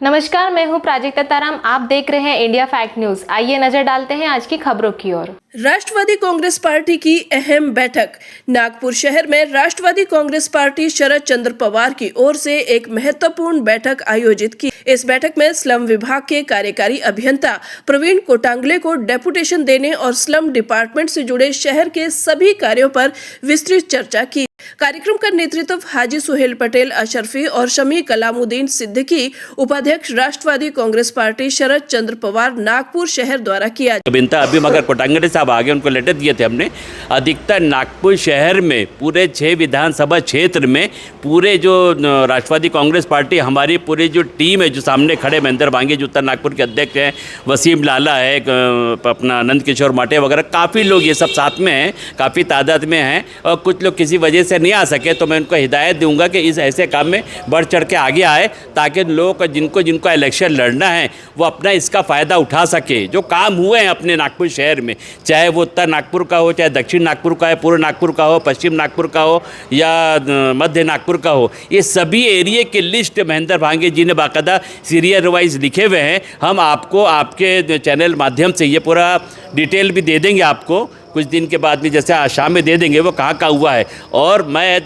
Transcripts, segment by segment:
नमस्कार, मैं हूं प्राजक्ता ताराम। आप देख रहे हैं इंडिया फैक्ट न्यूज। आइए नजर डालते हैं आज की खबरों की ओर। राष्ट्रवादी कांग्रेस पार्टी की अहम बैठक। नागपुर शहर में राष्ट्रवादी कांग्रेस पार्टी शरद चंद्र पवार की ओर से एक महत्वपूर्ण बैठक आयोजित की। इस बैठक में स्लम विभाग के कार्यकारी अभियंता प्रवीण कोटांगले को डेपुटेशन देने और स्लम डिपार्टमेंट से जुड़े शहर के सभी कार्यों पर विस्तृत चर्चा की। कार्यक्रम का नेतृत्व हाजी सुहेल पटेल अशरफी और शमी कलामुद्दीन सिद्दीकी, उपाध्यक्ष राष्ट्रवादी कांग्रेस पार्टी शरद चंद्र पवार नागपुर शहर द्वारा किया। अभी मगर कोटांगले साहब आगे उनको लेटर दिए थे हमने। अधिकतर नागपुर शहर में पूरे 6 विधानसभा क्षेत्र में पूरे जो राष्ट्रवादी कांग्रेस पार्टी हमारी पूरी जो टीम है, जो सामने खड़े महेंद्र भांगे जो उत्तर नागपुर के अध्यक्ष हैं, वसीम लाला है, अपना नंद किशोर माटे वगैरह, काफ़ी लोग ये सब साथ में हैं, काफ़ी तादाद में हैं। और कुछ लोग किसी वजह से नहीं आ सके तो मैं उनको हिदायत दूंगा कि इस ऐसे काम में बढ़ चढ़ के आगे आए, ताकि लोग जिनको इलेक्शन लड़ना है वो अपना इसका फ़ायदा उठा सके। जो काम हुए हैं अपने नागपुर शहर में, चाहे वो उत्तर नागपुर का हो, चाहे दक्षिण नागपुर का है, पूर्व नागपुर का हो, पश्चिम नागपुर का हो या मध्य नागपुर का हो, ये सभी एरिए की लिस्ट महेंद्र भांगे जी ने बाकायदा सीरियल वाइज लिखे हुए हैं। हम आपको आपके चैनल माध्यम से ये पूरा डिटेल भी दे देंगे आपको कुछ दिन के बाद में, जैसे शाम में दे देंगे वो कहाँ का हुआ है। और मैं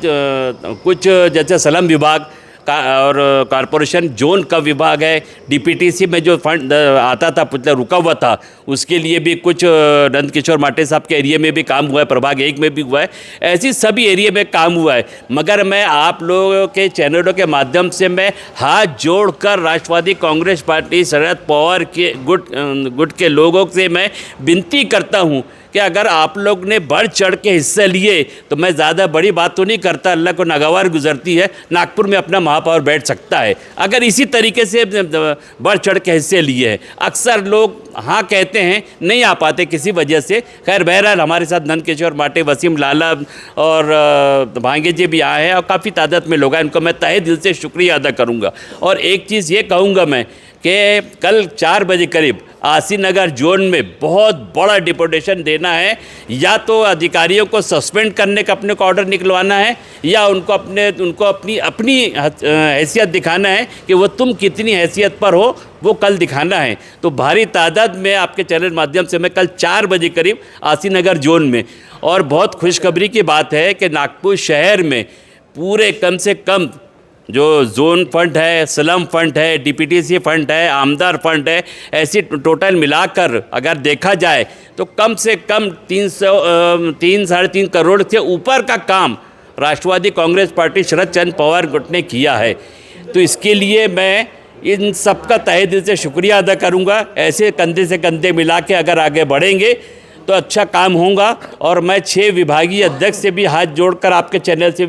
कुछ जैसे स्लम विभाग का और कॉरपोरेशन जोन का विभाग है, डीपीटीसी में जो फंड आता था पिछले रुका हुआ था, उसके लिए भी कुछ नंद किशोर माटे साहब के एरिया में भी काम हुआ है, प्रभाग 1 में भी हुआ है, ऐसी सभी एरिया में काम हुआ है। मगर मैं आप लोगों के चैनलों के माध्यम से मैं हाथ जोड़कर राष्ट्रवादी कांग्रेस पार्टी शरद पवार के गुट के लोगों से मैं विनती करता हूँ कि अगर आप लोग ने बढ़ चढ़ के हिस्सा लिए तो मैं ज़्यादा बड़ी बात तो नहीं करता, अल्लाह को नागवार गुजरती है, नागपुर में अपना महापौर बैठ सकता है अगर इसी तरीके से बढ़ चढ़ के हिस्से लिए हैं। अक्सर लोग हाँ कहते हैं, नहीं आ पाते किसी वजह से। खैर बहरहाल हमारे साथ नंद किशोर माटे, वसीम लाला और भांगे जी भी आए हैं और काफ़ी तादाद में लोग हैं, उनको मैं तहे दिल से शुक्रिया अदा करूँगा। और एक चीज़ ये कहूँगा मैं कि कल 4 बजे करीब आसी नगर जोन में बहुत बड़ा डिपोटेशन देना है। या तो अधिकारियों को सस्पेंड करने का अपने को ऑर्डर निकलवाना है, या उनको अपनी हैसियत दिखाना है कि वो तुम कितनी हैसियत पर हो, वो कल दिखाना है। तो भारी तादाद में आपके चैनल माध्यम से मैं कल 4 बजे करीब आसी नगर जोन में। और बहुत खुशखबरी की बात है कि नागपुर शहर में पूरे कम से कम जो जोन फंड है, स्लम फंड है, डीपीटीसी फंड है, आमदार फंड है, ऐसी टोटल मिलाकर अगर देखा जाए तो कम से कम 3-3.5 करोड़ से ऊपर का काम राष्ट्रवादी कांग्रेस पार्टी शरद चंद्र पवार गुट ने किया है। तो इसके लिए मैं इन सबका तहे दिल से शुक्रिया अदा करूंगा। ऐसे कंधे से कंधे मिला के अगर आगे बढ़ेंगे तो अच्छा काम होगा। और मैं 6 विभागीय अध्यक्ष से भी हाथ जोड़कर आपके चैनल से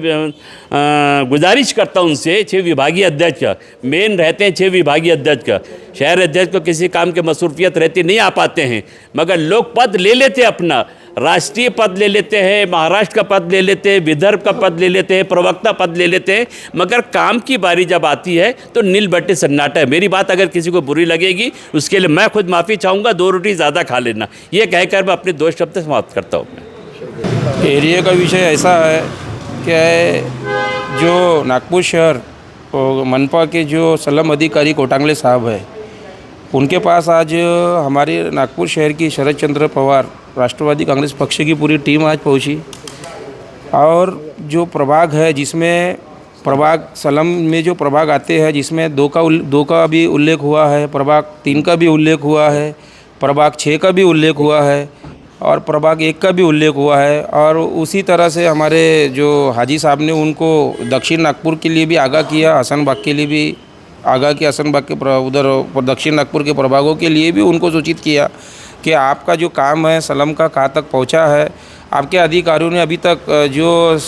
गुजारिश करता हूं उनसे, 6 विभागीय अध्यक्ष मेन रहते हैं, 6 विभागीय अध्यक्ष शहर अध्यक्ष को किसी काम की मसरूफियत रहती नहीं आ पाते हैं, मगर लोग पद ले लेते हैं, अपना राष्ट्रीय पद ले लेते हैं, महाराष्ट्र का पद ले लेते हैं, विदर्भ का पद ले लेते हैं, प्रवक्ता पद ले लेते हैं, मगर काम की बारी जब आती है तो नील बट्टे सन्नाटा है। मेरी बात अगर किसी को बुरी लगेगी उसके लिए मैं खुद माफ़ी चाहूँगा, 2 रोटी ज़्यादा खा लेना, ये कहकर मैं अपने 2 शब्द समाप्त करता हूँ। एरिया का विषय ऐसा है कि जो नागपुर शहर और मनपा के जो स्लम अधिकारी कोटांगले साहब है, उनके पास आज हमारे नागपुर शहर की शरद चंद्र पवार राष्ट्रवादी कांग्रेस पक्ष की पूरी टीम आज पहुंची। और जो प्रभाग है, जिसमें प्रभाग स्लम में जो प्रभाग आते हैं, जिसमें 2 का भी उल्लेख हुआ है, प्रभाग 3 का भी उल्लेख हुआ है, प्रभाग 6 का भी उल्लेख हुआ है और प्रभाग 1 का भी उल्लेख हुआ है। और उसी तरह से हमारे जो हाजी साहब ने उनको दक्षिण नागपुर के लिए भी आगाह किया, हसनबाग के लिए भी आगाह किया, हसनबाग के उधर दक्षिण नागपुर के प्रभागों के लिए भी उनको सूचित किया कि आपका जो काम है स्लम का कहाँ तक पहुँचा है। आपके अधिकारियों ने अभी तक जो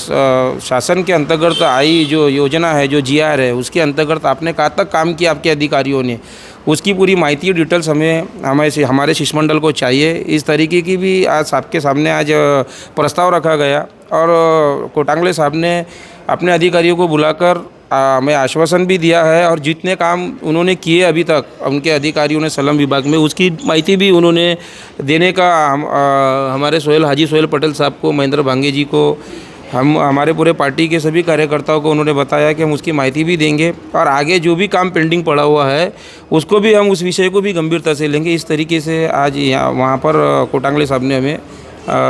शासन के अंतर्गत आई जो योजना है, जो GR है, उसके अंतर्गत आपने कहाँ तक काम किया आपके अधिकारियों ने, उसकी पूरी माहिती डिटेल्स हमारे शिष्टमंडल को चाहिए। इस तरीके की भी आज आपके सामने आज प्रस्ताव रखा गया। और कोटांगले साहब ने अपने अधिकारियों को बुलाकर हमें आश्वासन भी दिया है और जितने काम उन्होंने किए अभी तक उनके अधिकारियों ने स्लम विभाग में, उसकी माहिती भी उन्होंने देने का हमारे हाजी सुहेल पटेल साहब को, महेंद्र भांगे जी को हम हमारे पूरे पार्टी के सभी कार्यकर्ताओं को उन्होंने बताया कि हम उसकी माहिती भी देंगे और आगे जो भी काम पेंडिंग पड़ा हुआ है उसको भी हम उस विषय को भी गंभीरता से लेंगे। इस तरीके से आज यहाँ वहाँ पर कोटांगले साहब ने हमें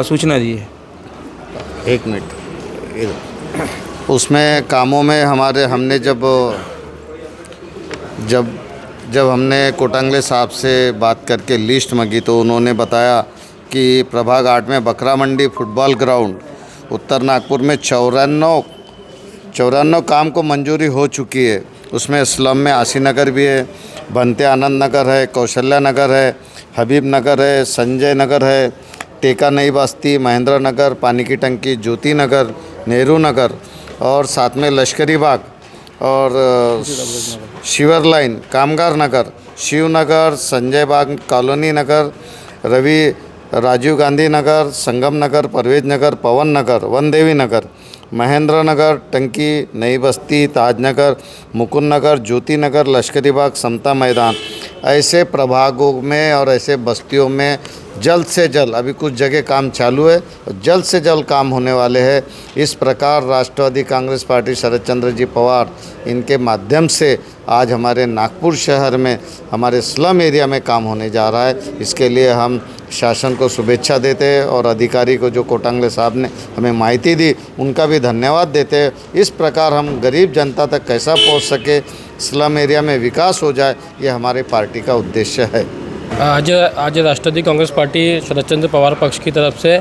सूचना दी है। एक मिनट, उसमें कामों में हमारे हमने जब हमने कोटांगले साहब से बात करके लिस्ट मांगी तो उन्होंने बताया कि प्रभाग 8 में बकरा मंडी फुटबॉल ग्राउंड उत्तर नागपुर में 94 काम को मंजूरी हो चुकी है। उसमें स्लम में आशी नगर भी है, बनते आनंद नगर है, कौशल्या नगर है, हबीब नगर है, संजय नगर है, टेका नई बस्ती, महेंद्र नगर, पानी की टंकी, ज्योति नगर, नेहरू नगर और साथ में लश्करी बाग और शिवर लाइन, कामगार नगर, शिव नगर, संजय बाग कॉलोनी नगर, राजीव गांधी नगर, संगम नगर, परवेज नगर, पवन नगर, वनदेवी नगर, महेंद्र नगर, टंकी, नई बस्ती, ताजनगर, मुकुंद नगर, ज्योति नगर, लश्करी बाग, समता मैदान, ऐसे प्रभागों में और ऐसे बस्तियों में जल्द से जल्द, अभी कुछ जगह काम चालू है, जल्द से जल्द काम होने वाले हैं। इस प्रकार राष्ट्रवादी कांग्रेस पार्टी शरद चंद्र जी पवार इनके माध्यम से आज हमारे नागपुर शहर में हमारे स्लम एरिया में काम होने जा रहा है। इसके लिए हम शासन को शुभेच्छा देते हैं और अधिकारी को जो कोटांगले साहब ने हमें माहिती दी उनका भी धन्यवाद देते हैं। इस प्रकार हम गरीब जनता तक कैसा पहुंच सके, स्लम एरिया में विकास हो जाए, ये हमारी पार्टी का उद्देश्य है। आज राष्ट्रवादी कांग्रेस पार्टी शरद चंद्र पवार पक्ष की तरफ से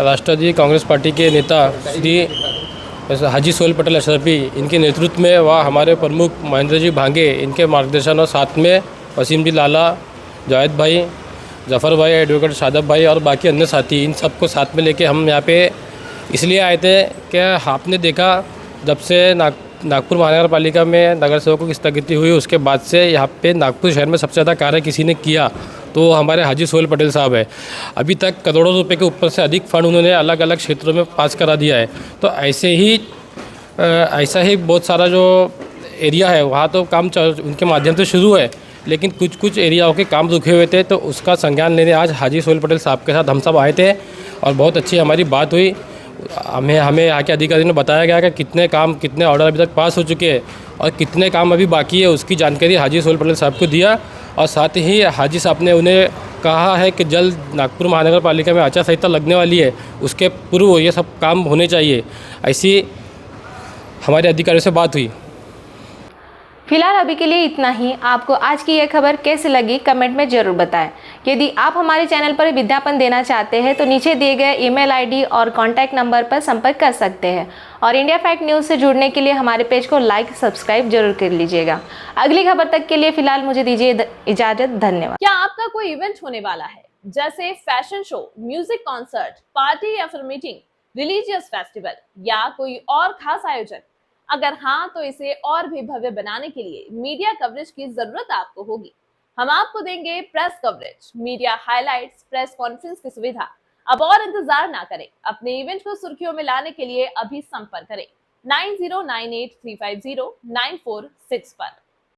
राष्ट्रवादी कांग्रेस पार्टी के नेता श्री हाजी सोहेल पटेल अशरफी इनके नेतृत्व में व हमारे प्रमुख महेंद्र जी भांगे इनके मार्गदर्शन और साथ में वसीम जी लाला, जावेद भाई, जफ़र भाई, एडवोकेट शादब भाई और बाकी अन्य साथी, इन सबको साथ में लेके हम यहाँ पे इसलिए आए थे कि आपने देखा जब से नागपुर महानगर पालिका में नगर सेवकों की स्थगिति हुई उसके बाद से यहाँ पे नागपुर शहर में सबसे ज़्यादा कार्य किसी ने किया तो हमारे हाजी सोहेल पटेल साहब है। अभी तक करोड़ों रुपए के ऊपर से अधिक फंड उन्होंने अलग अलग क्षेत्रों में पास करा दिया है। तो ऐसा ही बहुत सारा जो एरिया है वहाँ तो काम उनके माध्यम से शुरू है, लेकिन कुछ एरियाओं के काम रुके हुए थे तो उसका संज्ञान लेने आज हाजी सोहेल पटेल साहब के साथ हम सब आए थे और बहुत अच्छी हमारी बात हुई। हमें यहाँ के अधिकारियों ने बताया गया कि कितने ऑर्डर अभी तक पास हो चुके हैं और कितने काम अभी बाकी है, उसकी जानकारी हाजी सोहेल पटेल साहब को दिया और साथ ही हाजी साहब ने उन्हें कहा है कि जल्द नागपुर महानगर पालिका में आचार संहिता लगने वाली है, उसके पूर्व ये सब काम होने चाहिए। ऐसी हमारे अधिकारियों से बात हुई। फिलहाल अभी के लिए इतना ही। आपको आज की यह खबर कैसी लगी कमेंट में जरूर बताएं। यदि आप हमारे चैनल पर विज्ञापन देना चाहते हैं तो नीचे दिए गए ईमेल आईडी और कॉन्टैक्ट नंबर पर संपर्क कर सकते हैं और इंडिया फैक्ट न्यूज़ से जुड़ने के लिए हमारे पेज को लाइक सब्सक्राइब जरूर कर लीजिएगा। अगली खबर तक के लिए फिलहाल मुझे दीजिए इजाजत। धन्यवाद। क्या आपका कोई इवेंट होने वाला है, जैसे fashion show, music concert, party या फिर मीटिंग, रिलीजियस फेस्टिवल या कोई और खास आयोजन? अगर हाँ तो इसे और भी भव्य बनाने के लिए मीडिया कवरेज की जरूरत आपको होगी। हम आपको देंगे press coverage, media highlights, press conference की सुविधा। अब और इंतजार ना करें, अपने इवेंट को सुर्खियों में लाने के लिए अभी संपर्क करें 9098350946 पर।